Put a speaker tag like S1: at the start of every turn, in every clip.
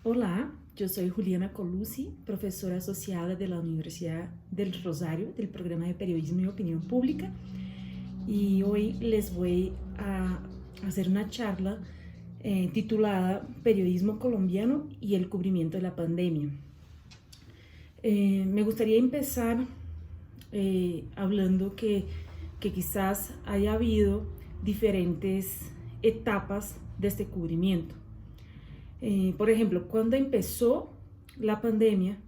S1: Hola, yo soy Juliana Colucci, profesora asociada de la Universidad del Rosario del programa de Periodismo y Opinión Pública, y hoy les voy a hacer una charla titulada Periodismo colombiano y el cubrimiento de la pandemia. Me gustaría empezar hablando que quizás haya habido diferentes etapas de este cubrimiento. Por ejemplo, cuando empezó la pandemia,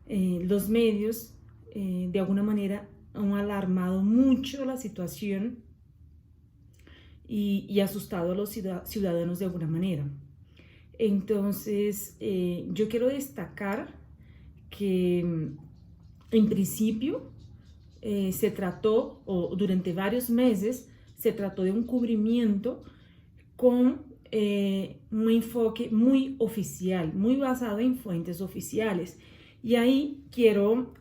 S1: los medios de alguna manera han alarmado mucho la situación y asustado a los ciudadanos de alguna manera. Entonces, yo quiero destacar que en principio se trató, o durante varios meses, se trató de un cubrimiento con un enfoque muy oficial, muy basado en fuentes oficiales. Y ahí quiero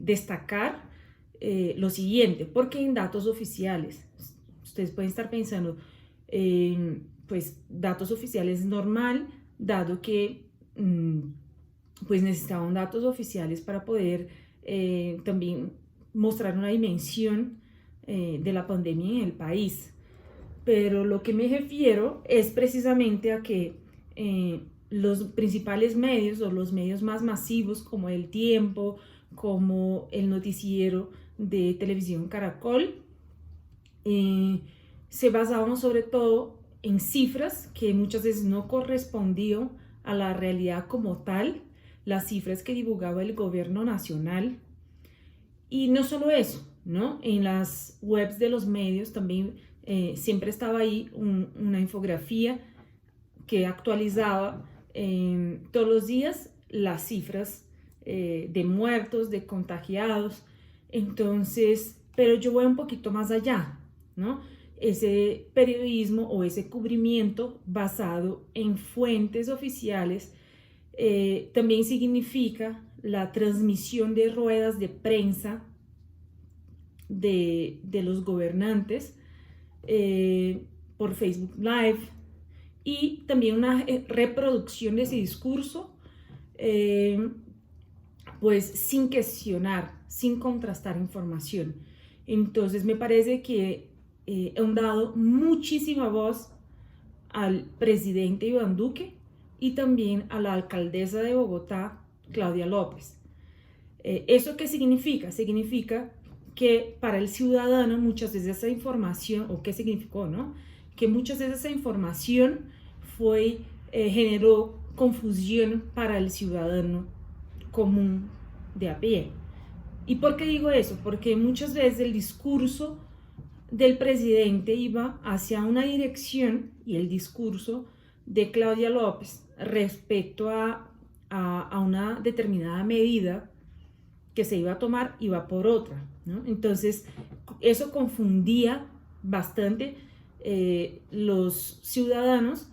S1: destacar lo siguiente, porque en datos oficiales, ustedes pueden estar pensando, pues datos oficiales es normal, dado que pues necesitaban datos oficiales para poder también mostrar una dimensión de la pandemia en el país. Pero lo que me refiero es precisamente a que los principales medios o los medios más masivos como El Tiempo, como el noticiero de televisión Caracol, se basaban sobre todo en cifras que muchas veces no correspondían a la realidad como tal, las cifras que divulgaba el gobierno nacional. Y no solo eso, ¿no? En las webs de los medios también siempre estaba ahí una infografía que actualizaba todos los días las cifras de muertos, de contagiados. Entonces, pero yo voy un poquito más allá, ¿no? Ese periodismo o ese cubrimiento basado en fuentes oficiales también significa la transmisión de ruedas de prensa de los gobernantes por Facebook Live, y también una reproducción de ese discurso pues sin cuestionar, sin contrastar información. Entonces me parece que han dado muchísima voz al presidente Iván Duque y también a la alcaldesa de Bogotá, Claudia López. ¿Eso qué significa? Significa que para el ciudadano muchas veces esa información, o qué significó, ¿no? Que muchas veces esa información generó confusión para el ciudadano común de a pie. ¿Y por qué digo eso? Porque muchas veces el discurso del presidente iba hacia una dirección y el discurso de Claudia López respecto a una determinada medida que se iba a tomar iba por otra, ¿no? Entonces eso confundía bastante los ciudadanos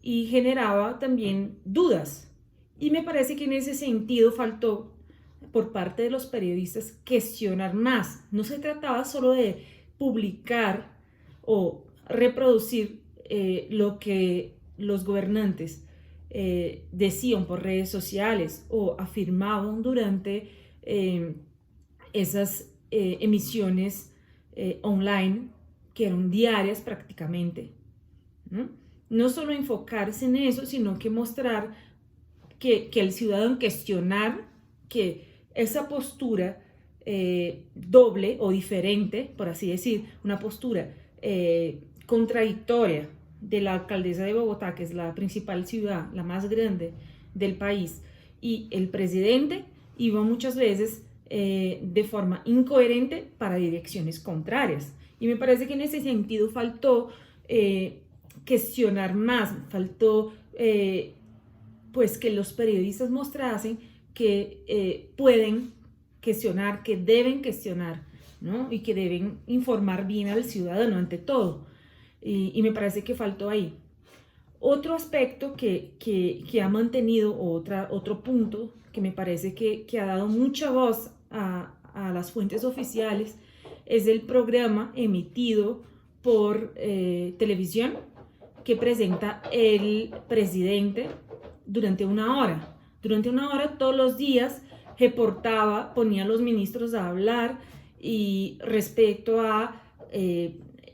S1: y generaba también dudas. Y me parece que en ese sentido faltó por parte de los periodistas cuestionar más. No se trataba solo de publicar o reproducir lo que los gobernantes decían por redes sociales o afirmaban durante esas emisiones online, que eran diarias prácticamente, ¿no? No solo enfocarse en eso, sino que mostrar que el ciudadano cuestionar que esa postura doble o diferente, por así decir, una postura contradictoria de la alcaldesa de Bogotá, que es la principal ciudad, la más grande del país, y el presidente, iba muchas veces de forma incoherente para direcciones contrarias. Y me parece que en ese sentido faltó cuestionar más, faltó pues que los periodistas mostrasen que pueden cuestionar, que deben cuestionar, ¿no? Y que deben informar bien al ciudadano ante todo. Y me parece que faltó ahí. Otro aspecto que ha mantenido, otro punto que me parece que ha dado mucha voz a las fuentes oficiales, es el programa emitido por televisión que presenta el presidente durante una hora. Durante una hora todos los días reportaba, ponía a los ministros a hablar y respecto a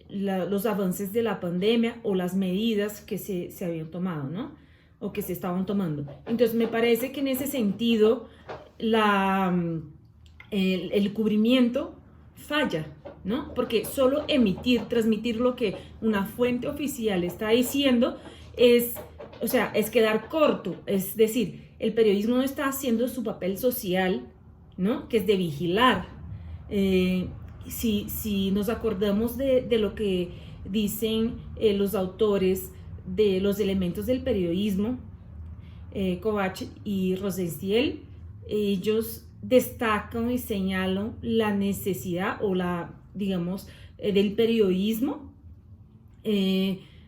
S1: los avances de la pandemia o las medidas que se habían tomado, ¿no? O que se estaban tomando. Entonces me parece que en ese sentido el cubrimiento falla, ¿no? Porque solo transmitir lo que una fuente oficial está diciendo es quedar corto. Es decir, el periodismo no está haciendo su papel social, ¿no? Que es de vigilar. Si nos acordamos de lo que dicen los autores de los elementos del periodismo, Kovács y Rosenstiel, ellos destacan y señalan la necesidad o del periodismo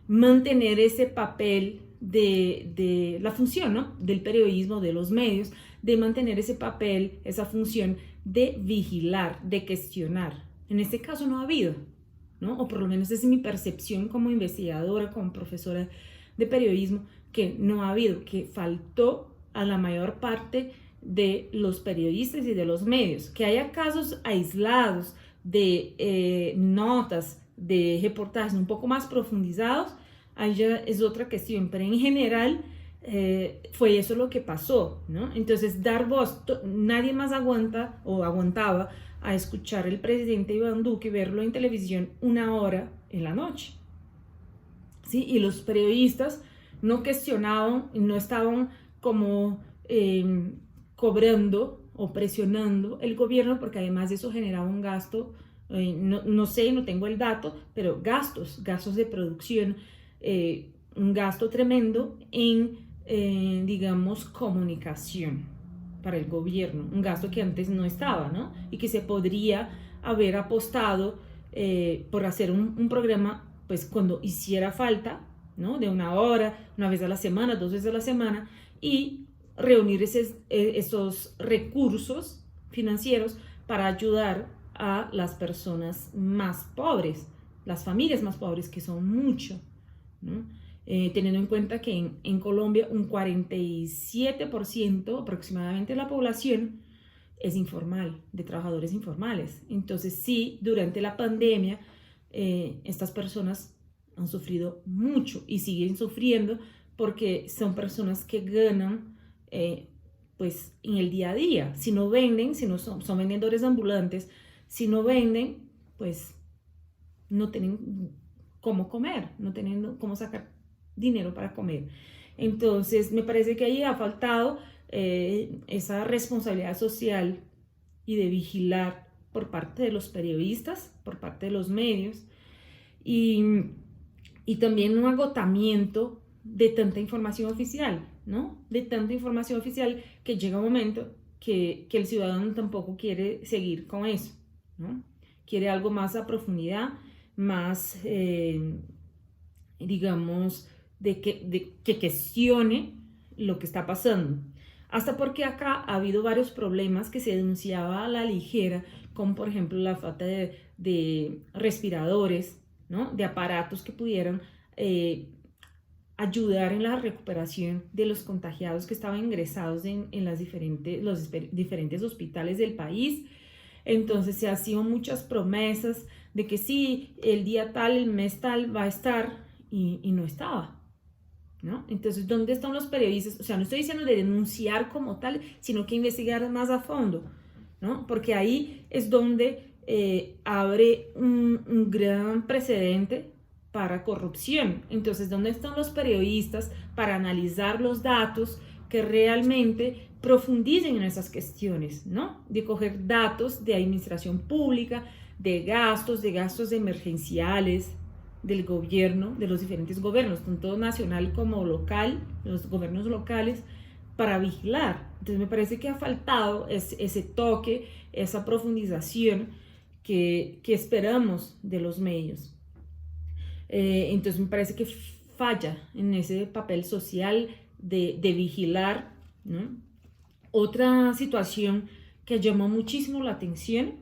S1: mantener ese papel de la función, ¿no? Del periodismo, de los medios, de mantener ese papel, esa función de vigilar, de cuestionar. En este caso no ha habido, ¿no? O por lo menos esa es mi percepción como investigadora, como profesora de periodismo, que no ha habido, que faltó a la mayor parte de los periodistas y de los medios. Que haya casos aislados de notas, de reportajes un poco más profundizados, ahí ya es otra cuestión, pero en general fue eso lo que pasó, ¿no? Entonces dar voz, nadie más aguanta o aguantaba a escuchar al presidente Iván Duque, verlo en televisión una hora en la noche, ¿sí? Y los periodistas no cuestionaban, no estaban como cobrando o presionando el gobierno, porque además eso generaba un gasto, no sé, no tengo el dato, pero gastos de producción, un gasto tremendo en, digamos, comunicación para el gobierno, un gasto que antes no estaba, ¿no? Y que se podría haber apostado por hacer un programa, pues cuando hiciera falta, ¿no? De una hora, una vez a la semana, 2 veces a la semana, y reunir esos recursos financieros para ayudar a las personas más pobres, las familias más pobres, que son mucho, ¿no? Teniendo en cuenta que en Colombia un 47% aproximadamente de la población es informal, de trabajadores informales. Entonces sí, durante la pandemia estas personas han sufrido mucho y siguen sufriendo porque son personas que ganan pues en el día a día. Si no venden, si no son vendedores ambulantes, si no venden, pues no tienen cómo comer, no tienen cómo sacar dinero para comer. Entonces me parece que ahí ha faltado esa responsabilidad social y de vigilar por parte de los periodistas, por parte de los medios, y también un agotamiento de tanta información oficial, ¿no? De tanta información oficial que llega un momento que el ciudadano tampoco quiere seguir con eso, ¿no? Quiere algo más a profundidad, más, digamos, de que cuestione lo que está pasando. Hasta porque acá ha habido varios problemas que se denunciaba a la ligera, como por ejemplo la falta de respiradores, ¿no? De aparatos que pudieran ayudar en la recuperación de los contagiados que estaban ingresados en los diferentes hospitales del país. Entonces se hacían muchas promesas de que sí, el día tal, el mes tal va a estar, y no estaba, ¿no? Entonces, ¿dónde están los periodistas? O sea, no estoy diciendo de denunciar como tal, sino que investigar más a fondo, ¿no? Porque ahí es donde abre un gran precedente para corrupción. Entonces, ¿dónde están los periodistas para analizar los datos que realmente profundicen en esas cuestiones, ¿no? De coger datos de administración pública, de gastos emergenciales del gobierno, de los diferentes gobiernos, tanto nacional como local, los gobiernos locales, para vigilar. Entonces me parece que ha faltado ese toque, esa profundización que esperamos de los medios. Entonces me parece que falla en ese papel social de vigilar, ¿no? Otra situación que llamó muchísimo la atención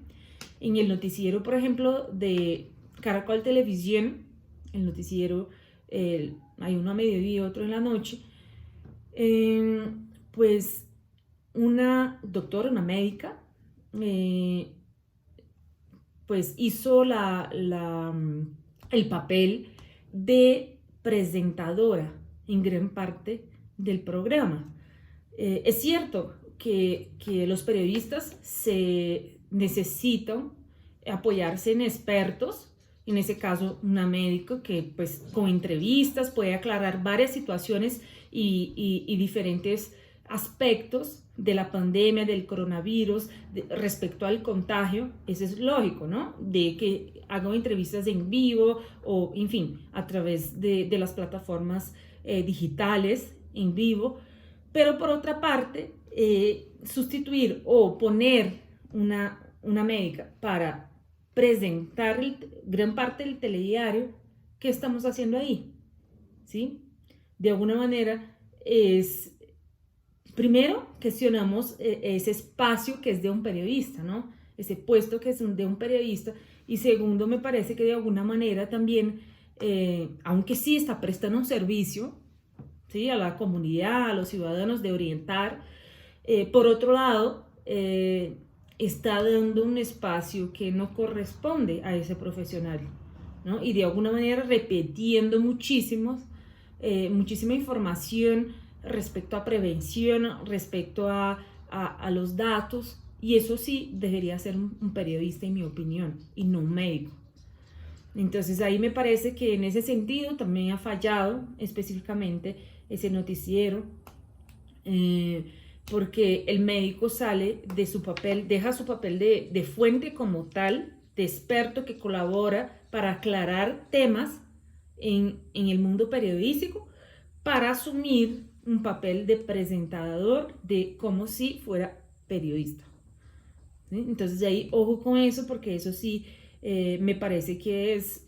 S1: en el noticiero, por ejemplo, de Caracol Televisión, el noticiero, hay uno a mediodía y otro en la noche, Pues una doctora, una médica, pues hizo el papel de presentadora en gran parte del programa. Es cierto que los periodistas se necesitan apoyarse en expertos, en ese caso una médico que pues con entrevistas puede aclarar varias situaciones y diferentes aspectos de la pandemia, del coronavirus, respecto al contagio. Eso es lógico, ¿no? De que hagan entrevistas en vivo o, en fin, a través de las plataformas digitales en vivo. Pero por otra parte, sustituir o poner una médica para presentar gran parte del telediario, ¿qué estamos haciendo ahí? ¿Sí? De alguna manera es, primero, cuestionamos ese espacio que es de un periodista, ¿no? Ese puesto que es de un periodista. Y segundo, me parece que de alguna manera también, aunque sí está prestando un servicio, ¿sí?, a la comunidad, a los ciudadanos, de orientar, por otro lado, está dando un espacio que no corresponde a ese profesional, ¿no? Y de alguna manera repitiendo muchísima información respecto a prevención, respecto a los datos, y eso sí debería ser un periodista, en mi opinión, y no un médico. Entonces ahí me parece que en ese sentido también ha fallado específicamente ese noticiero, porque el médico sale de su papel, deja su papel de fuente como tal, de experto que colabora para aclarar temas en el mundo periodístico, para asumir un papel de presentador, de como si fuera periodista, ¿sí? Entonces de ahí ojo con eso, porque eso sí me parece que es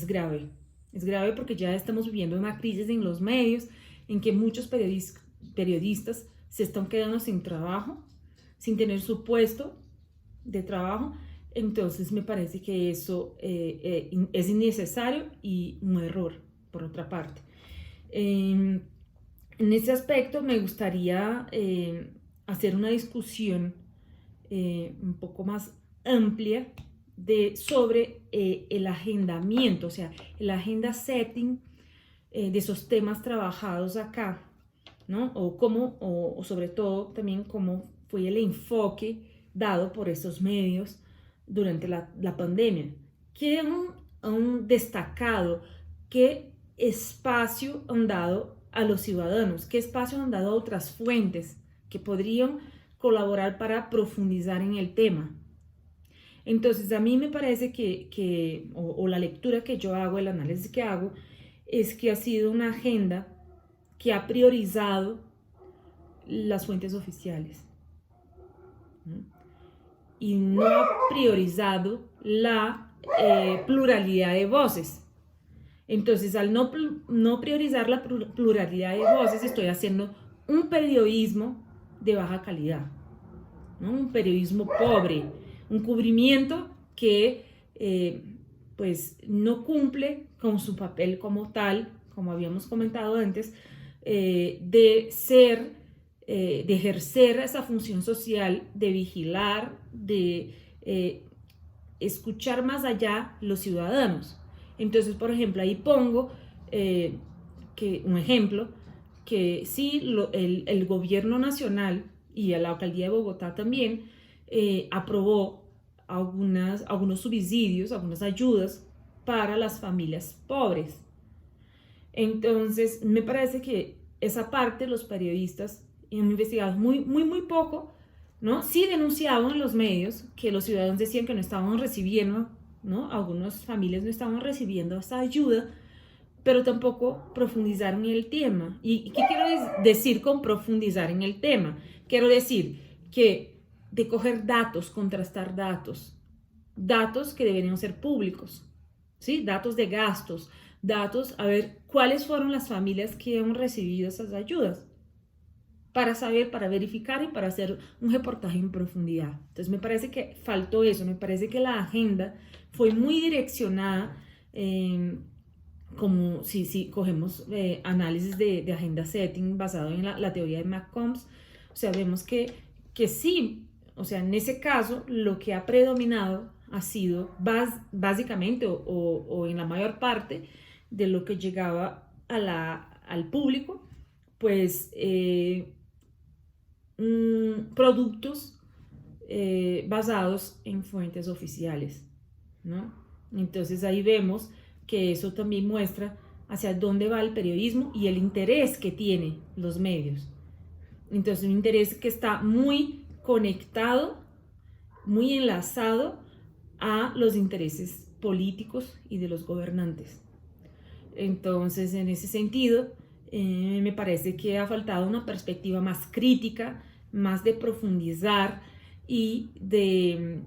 S1: grave. Es grave porque ya estamos viviendo una crisis en los medios, en que muchos periodistas se están quedando sin trabajo, sin tener su puesto de trabajo. Entonces me parece que eso es innecesario y un error, por otra parte. En ese aspecto me gustaría hacer una discusión un poco más amplia sobre el agendamiento, o sea, el agenda setting de esos temas trabajados acá, ¿no? O sobre todo también cómo fue el enfoque dado por estos medios durante la pandemia. ¿Qué han destacado? ¿Qué espacio han dado a los ciudadanos? ¿Qué espacio han dado a otras fuentes que podrían colaborar para profundizar en el tema? Entonces, a mí me parece o la lectura que yo hago, el análisis que hago, es que ha sido una agenda que ha priorizado las fuentes oficiales, ¿no? Y no ha priorizado la pluralidad de voces. Entonces, al no priorizar la pluralidad de voces, estoy haciendo un periodismo de baja calidad, ¿no? Un periodismo pobre, un cubrimiento que pues no cumple con su papel como tal, como habíamos comentado antes, de ejercer esa función social, de vigilar, de escuchar más allá los ciudadanos. Entonces, por ejemplo, ahí pongo un ejemplo, que sí, el gobierno nacional y la alcaldía de Bogotá también aprobó algunos subsidios, algunas ayudas para las familias pobres. Entonces, me parece que esa parte los periodistas han investigado muy poco, ¿no? Sí denunciaban en los medios que los ciudadanos decían que no estaban recibiendo, ¿no? Algunas familias no estaban recibiendo esa ayuda, pero tampoco profundizaron en el tema. ¿Y qué quiero decir con profundizar en el tema? Quiero decir que de coger datos, contrastar datos que deberían ser públicos, ¿sí? Datos de gastos, datos, a ver cuáles fueron las familias que han recibido esas ayudas, para saber, para verificar y para hacer un reportaje en profundidad. Entonces me parece que faltó eso, me parece que la agenda fue muy direccionada como si cogemos análisis de agenda setting basado en la teoría de McCombs, o sea, vemos que sí, o sea, en ese caso lo que ha predominado ha sido básicamente o en la mayor parte de lo que llegaba al público, pues productos basados en fuentes oficiales, ¿no? Entonces ahí vemos que eso también muestra hacia dónde va el periodismo y el interés que tienen los medios. Entonces un interés que está muy conectado, muy enlazado a los intereses políticos y de los gobernantes. Entonces, en ese sentido, me parece que ha faltado una perspectiva más crítica, más de profundizar y de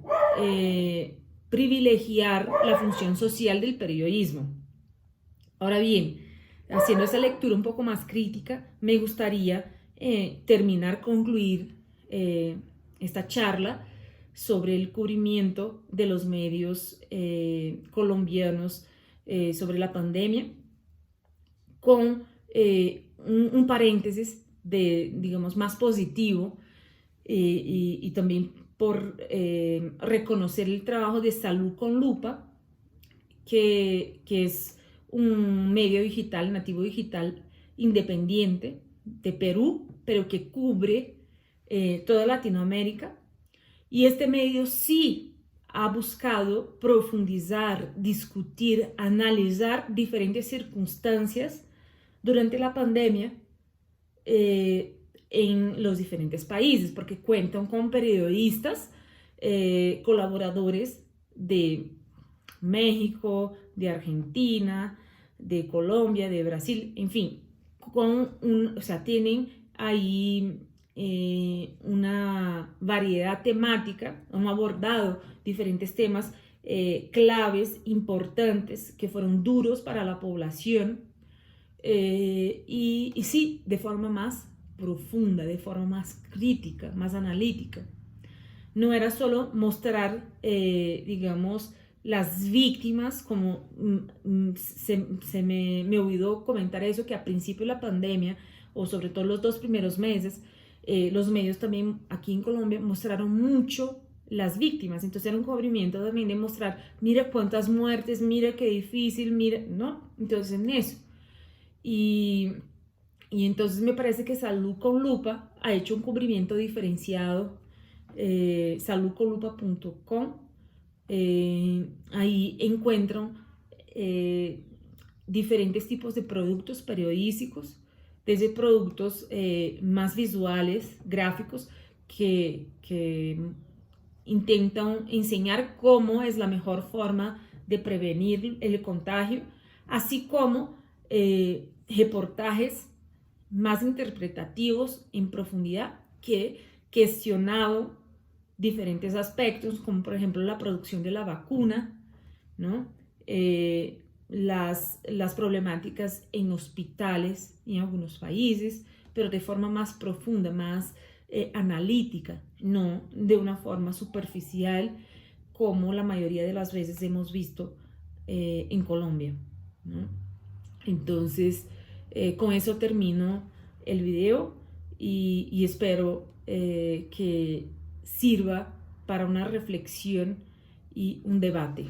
S1: privilegiar la función social del periodismo. Ahora bien, haciendo esa lectura un poco más crítica, me gustaría concluir esta charla sobre el cubrimiento de los medios colombianos sobre la pandemia con un paréntesis digamos, más positivo y también por reconocer el trabajo de Salud con Lupa, que es un medio digital, nativo digital, independiente de Perú, pero que cubre toda Latinoamérica. Y este medio sí ha buscado profundizar, discutir, analizar diferentes circunstancias durante la pandemia en los diferentes países, porque cuentan con periodistas, colaboradores de México, de Argentina, de Colombia, de Brasil, en fin, o sea, tienen ahí una variedad temática, han abordado diferentes temas claves, importantes, que fueron duros para la población, y sí, de forma más profunda, de forma más crítica, más analítica. No era solo mostrar, digamos, las víctimas, como me olvidó comentar eso, que a principio de la pandemia, o sobre todo los 2 primeros meses, los medios también aquí en Colombia mostraron mucho las víctimas. Entonces era un cubrimiento también de mostrar, mira cuántas muertes, mira qué difícil, mira, ¿no? Entonces en eso. Y entonces me parece que Salud con Lupa ha hecho un cubrimiento diferenciado, saludconlupa.com. Ahí encuentran diferentes tipos de productos periodísticos, desde productos más visuales, gráficos, que intentan enseñar cómo es la mejor forma de prevenir el contagio, así como reportajes más interpretativos en profundidad que cuestionado diferentes aspectos, como por ejemplo la producción de la vacuna, ¿no? Las problemáticas en hospitales y en algunos países, pero de forma más profunda, más analítica, no de una forma superficial como la mayoría de las veces hemos visto en Colombia, ¿no? Entonces, con eso termino el video y espero que sirva para una reflexión y un debate.